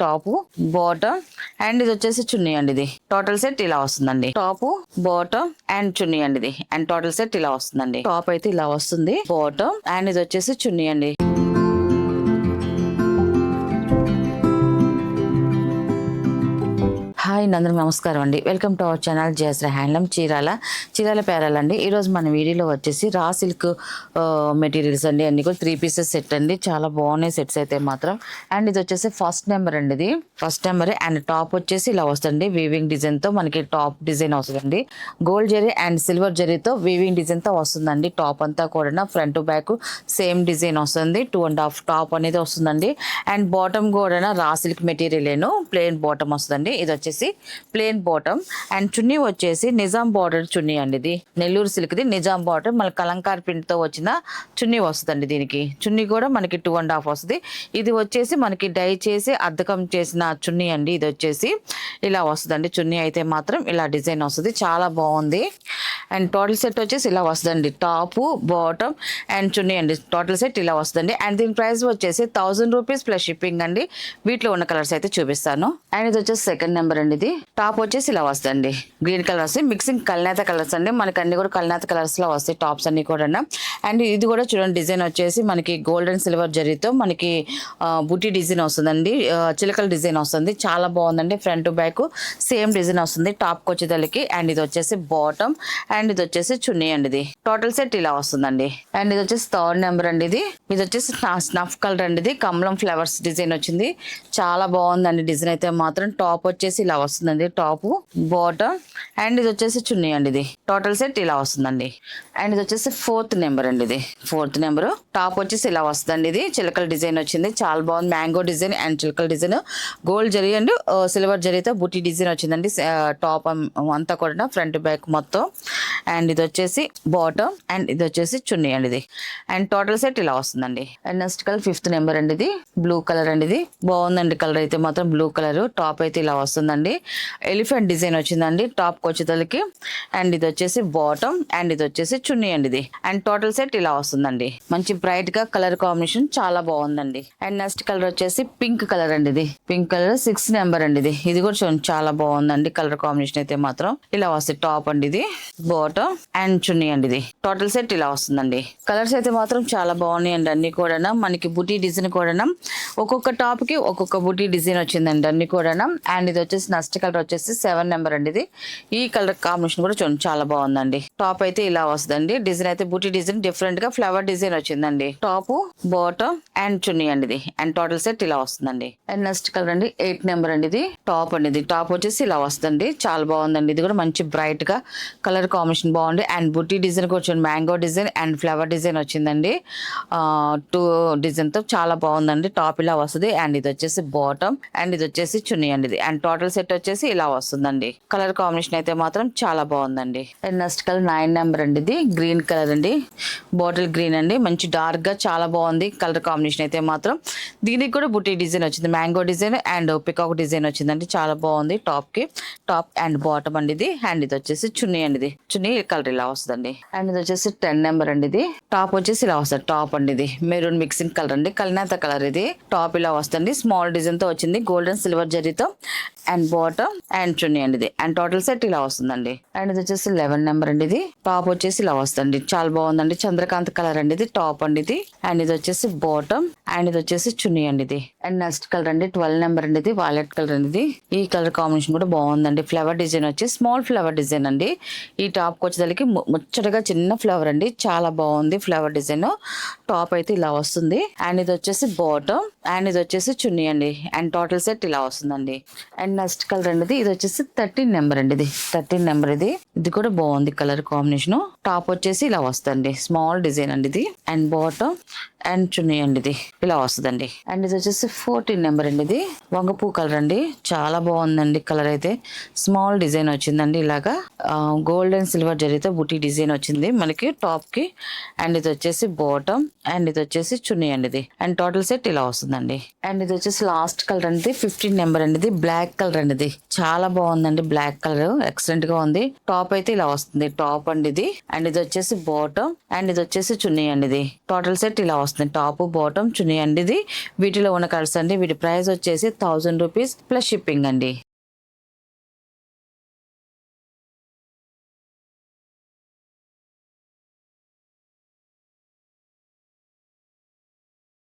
Top bottom and ఇది వచ్చేసి చున్నీ అండి. ఇది టోటల్ సెట్ ఇలా వస్తుందండి. టాప్ బాటమ్ అండ్ చున్నీ అండి. ఇది అండ్ టోటల్ సెట్ ఇలా వస్తుందండి. టాప్ అయితే ఇలా వస్తుంది, బాటమ్ అండ్ ఇది వచ్చేసి చున్నీ అండి. హాయ్ అందరికి నమస్కారం అండి. Welcome to our channel Jayashri handloom Chirala పేరాలండి. ఈరోజు మన వీడియోలో వచ్చేసి రా సిల్క్ మెటీరియల్స్ అండి. అన్ని కూడా 3 పీసెస్ సెట్ అండి. చాలా బాగున్నాయి సెట్స్ అయితే మాత్రం. అండ్ ఇది వచ్చేసి ఫస్ట్ నెంబర్ అండి. ఇది ఫస్ట్ నెంబర్ అండ్ టాప్ వచ్చేసి ఇలా వస్తుంది వీవింగ్ డిజైన్ తో. మనకి టాప్ డిజైన్ వస్తుందండి. గోల్డ్ జరీ అండ్ సిల్వర్ జరీతో వీవింగ్ డిజైన్ తో వస్తుందండి. టాప్ అంతా కూడా front to back same design వస్తుంది. 2.5 టాప్ అనేది వస్తుందండి. అండ్ బాటమ్ కూడా raw silk material plain bottom వస్తుందండి. ఇది వచ్చేసి ప్లెయిన్ బాటమ్ అండ్ చున్నీ వచ్చేసి నిజాం బార్డర్ చున్నీ అండి. ఇది Nellore silk the Nizam border మళ్ళీ కలంకార్ ప్రింట్ తో వచ్చిన చున్నీ వస్తుందండి. దీనికి చున్నీ కూడా మనకి 2.5 వస్తుంది. ఇది వచ్చేసి మనకి డై చేసి అద్దకం చేసిన చున్నీ అండి. ఇది వచ్చేసి ఇలా వస్తుందండి. చున్నీ అయితే మాత్రం ఇలా డిజైన్ వస్తుంది, చాలా బాగుంది. అండ్ టోటల్ సెట్ వచ్చేసి ఇలా వస్తుందండి. టాప్ బాటమ్ అండ్ చున్నీ అండి. టోటల్ సెట్ ఇలా వస్తుందండి. అండ్ దీని ప్రైస్ వచ్చేసి 1000 రూపీస్ ప్లస్ షిప్పింగ్ అండి. వీటిలో ఉన్న కలర్స్ అయితే చూపిస్తాను. అండ్ ఇది వచ్చేసి సెకండ్ నెంబర్ అండి. ఇది టాప్ వచ్చేసి ఇలా వస్తుంది, గ్రీన్ కలర్ వస్తాయి, మిక్సింగ్ కల్నేత కలర్స్ అండి. మనకి అన్ని కూడా కల్నేత కలర్స్ లో వస్తాయి టాప్స్ అన్ని కూడా. అండ్ ఇది కూడా చూడండి, డిజైన్ వచ్చేసి మనకి గోల్డ్ అండ్ సిల్వర్ జరీతో మనకి బుటీ డిజైన్ వస్తుందండి. చిలకల డిజైన్ వస్తుంది, చాలా బాగుందండి. Front to back same design వస్తుంది టాప్ కి వచ్చేదానికి. అండ్ ఇది వచ్చేసి బాటమ్ అండ్ ఇది వచ్చేసి చున్నీ అండి. ఇది టోటల్ సెట్ ఇలా వస్తుందండి. అండ్ ఇది వచ్చేసి థర్డ్ నెంబర్ అండి. ఇది వచ్చేసి స్నఫ్ కలర్ అండి. ఇది కమలం ఫ్లవర్స్ డిజైన్ వచ్చింది, చాలా బాగుందండి. డిజైన్ అయితే మాత్రం టాప్ వచ్చేసి ఇలా వస్తుందండి. టాప్ బాటమ్ అండ్ ఇది వచ్చేసి చున్నీ అండి. ఇది టోటల్ సెట్ ఇలా వస్తుందండి. అండ్ ఇది వచ్చేసి ఫోర్త్ నెంబర్ అండి. ఇది ఫోర్త్ నెంబర్ టాప్ వచ్చేసి ఇలా వస్తుందండి. ఇది చిలకల డిజైన్ వచ్చింది, చాలా బాగుంది. Mango design and Chilakala design, gold zari and silver జరీతో బుటీ డిజైన్ వచ్చిందండి. టాప్ అంతా కూడా ఫ్రంట్ బ్యాక్ మొత్తం. అండ్ ఇది వచ్చేసి బాటమ్ అండ్ ఇది వచ్చేసి చున్నీ అండి. ఇది అండ్ టోటల్ సెట్ ఇలా వస్తుందండి. And next colour fifth number అండి. ఇది బ్లూ కలర్ అండి. ఇది బాగుందండి కలర్ అయితే మాత్రం, బ్లూ కలర్. టాప్ అయితే ఇలా వస్తుందండి. ఎలిఫెంట్ డిజైన్ వచ్చిందండి టాప్ వచ్చేతలకి. అండ్ ఇది వచ్చేసి బాటమ్ అండ్ ఇది వచ్చేసి చున్నీ అండి. ఇది అండ్ టోటల్ సెట్ ఇలా వస్తుందండి. మంచి బ్రైట్ గా కలర్ కాంబినేషన్ చాలా బాగుందండి. అండ్ నెక్స్ట్ కలర్ వచ్చేసి పింక్ కలర్ అండి. ఇది పింక్ కలర్ 6 నెంబర్ అండి. ఇది కూడా చూడండి, చాలా బాగుందండి కలర్ కాంబినేషన్ అయితే మాత్రం. ఇలా వస్తుంది టాప్ అండి. ఇది బాటమ్ అండ్ చున్నీ అండి. ఇది టోటల్ సెట్ ఇలా వస్తుందండి. కలర్స్ అయితే మాత్రం చాలా బాగున్నాయండి. అన్ని కూడా మనకి బుటీ డిజైన్ కూడా ఒక్కొక్క టాప్ కి ఒక్కొక్క బుటీ డిజైన్ వచ్చిందండి అన్ని కూడా. అండ్ ఇది వచ్చేసి నెక్స్ట్ కలర్ వచ్చేసి 7 నెంబర్ అండి. ఇది ఈ కలర్ కాంబినేషన్ కూడా చూడండి, చాలా బాగుందండి. టాప్ అయితే ఇలా వస్తుందండి. డిజైన్ అయితే బుటీ డిజైన్ డిఫరెంట్ గా ఫ్లవర్ డిజైన్ వచ్చిందండి. టాప్ బాటమ్ అండ్ చున్నీ అండి. ఇది అండ్ టోటల్ సెట్ ఇలా వస్తుందండి. అండ్ నెక్స్ట్ కలర్ అండి 8 నెంబర్ అండి. ఇది టాప్ అండి. ఇది టాప్ వచ్చేసి ఇలా వస్తుందండి, చాలా బాగుందండి. ఇది కూడా మంచి బ్రైట్ గా కలర్ కాంబినేషన్ బాగుంది. అండ్ బుటీ డిజైన్ కూడా చూడండి, mango design and flower design వచ్చిందండి. 2 డిజైన్ తో చాలా బాగుందండి. టాప్ ఇలా వస్తుంది. అండ్ ఇది వచ్చేసి బాటమ్ అండ్ ఇది వచ్చేసి చున్నీ అండి. ఇది అండ్ టోటల్ సెట్ వచ్చేసి ఇలా వస్తుందండి. కలర్ కాంబినేషన్ అయితే మాత్రం చాలా బాగుందండి. అండ్ నెక్స్ట్ కలర్ 9 నెంబర్ అండి. ఇది గ్రీన్ కలర్ అండి, బాటిల్ గ్రీన్ అండి. మంచి డార్క్ గా చాలా బాగుంది కలర్ కాంబినేషన్ అయితే మాత్రం. దీనికి కూడా బుటీ డిజైన్ వచ్చింది, mango design and peacock design వచ్చిందండి, చాలా బాగుంది. టాప్ అండ్ బాటమ్ అండి. ఇది అండ్ ఇది వచ్చేసి చున్నీ అండి. ఇది చున్నీ కలర్ ఇలా వస్తుందండి. అండ్ ఇది వచ్చేసి 10 నెంబర్ అండి. ఇది టాప్ వచ్చేసి ఇలా వస్తుంది. టాప్ అండి. ఇది మెరూన్ మిక్సింగ్ కలర్ అండి, కల్నేత కలర్. ఇది టాప్ ఇలా వస్తుంది, స్మాల్ డిజైన్ తో వచ్చింది, గోల్డెన్ సిల్వర్ జరీతో. అండ్ బాటమ్ అండ్ చున్నీ అండి. ఇది అండ్ టోటల్ సెట్ ఇలా వస్తుందండి. అండ్ ఇది వచ్చేసి 11 నెంబర్ అండి. ఇది టాప్ వచ్చేసి ఇలా వస్తుంది, చాలా బాగుందండి. చంద్రకాంత్ కలర్ అండి. ఇది టాప్ అండి. ఇది అండ్ ఇది వచ్చేసి బాటమ్ అండ్ ఇది వచ్చేసి చున్నీ అండి. ఇది అండ్ నెక్స్ట్ కలర్ అండి 12 నెంబర్ అండి. ఇది వాలెట్ కలర్ అండి. ఇది ఈ కలర్ కాంబినేషన్ కూడా బాగుందండి. ఫ్లవర్ డిజైన్ వచ్చి స్మాల్ ఫ్లవర్ డిజైన్ అండి. ఈ టాప్ కి వచ్చేసరికి ముచ్చటగా చిన్న ఫ్లవర్ అండి, చాలా బాగుంది ఫ్లవర్ డిజైన్. టాప్ అయితే ఇలా వస్తుంది. అండ్ ఇది వచ్చేసి బాటమ్ అండ్ ఇది వచ్చేసి చున్నీ అండి. అండ్ టోటల్ సెట్ ఇలా వస్తుందండి. అండ్ నెక్స్ట్ కలర్ అండి. ఇది వచ్చేసి 13 నెంబర్ అండి. ఇది 13 నెంబర్. ఇది కూడా బాగుంది కలర్ కాంబినేషన్. టాప్ వచ్చేసి ఇలా వస్తుంది, స్మాల్ డిజైన్ అండి. ఇది అండ్ బాటమ్ అండ్ చున్నీ అండి. ఇది ఇలా వస్తుందండి. అండ్ ఇది వచ్చేసి 14 నెంబర్ అండి. ఇది వంగపూ కలర్ అండి, చాలా బాగుందండి కలర్ అయితే. స్మాల్ డిజైన్ వచ్చిందండి, ఇలాగా గోల్డ్ అండ్ సిల్వర్ జరీతో బుటీ డిజైన్ వచ్చింది మనకి టాప్ కి. అండ్ ఇది వచ్చేసి బాటమ్ అండ్ ఇది వచ్చేసి చున్నీ అండి. ఇది అండ్ టోటల్ సెట్ ఇలా వస్తుందండి. అండ్ ఇది వచ్చేసి లాస్ట్ కలర్ అండి 15 నెంబర్ అండి. ఇది బ్లాక్ కలర్ అండి. ఇది చాలా బాగుందండి, బ్లాక్ కలర్ ఎక్సలెంట్ గా ఉంది. టాప్ అయితే ఇలా వస్తుంది, టాప్ అండి. ఇది అండ్ ఇది వచ్చేసి బాటమ్ అండ్ ఇది వచ్చేసి చున్నీ అండి. ఇది టోటల్ సెట్ ఇలా వస్తుంది. వస్తుంది. టాప్ బాటమ్ చున్నీ అండి ఇది. వీటిలో ఉన్న కలర్స్ అండి. వీటి ప్రైస్ వచ్చేసి 1000 రూపీస్ ప్లస్ షిప్పింగ్ అండి.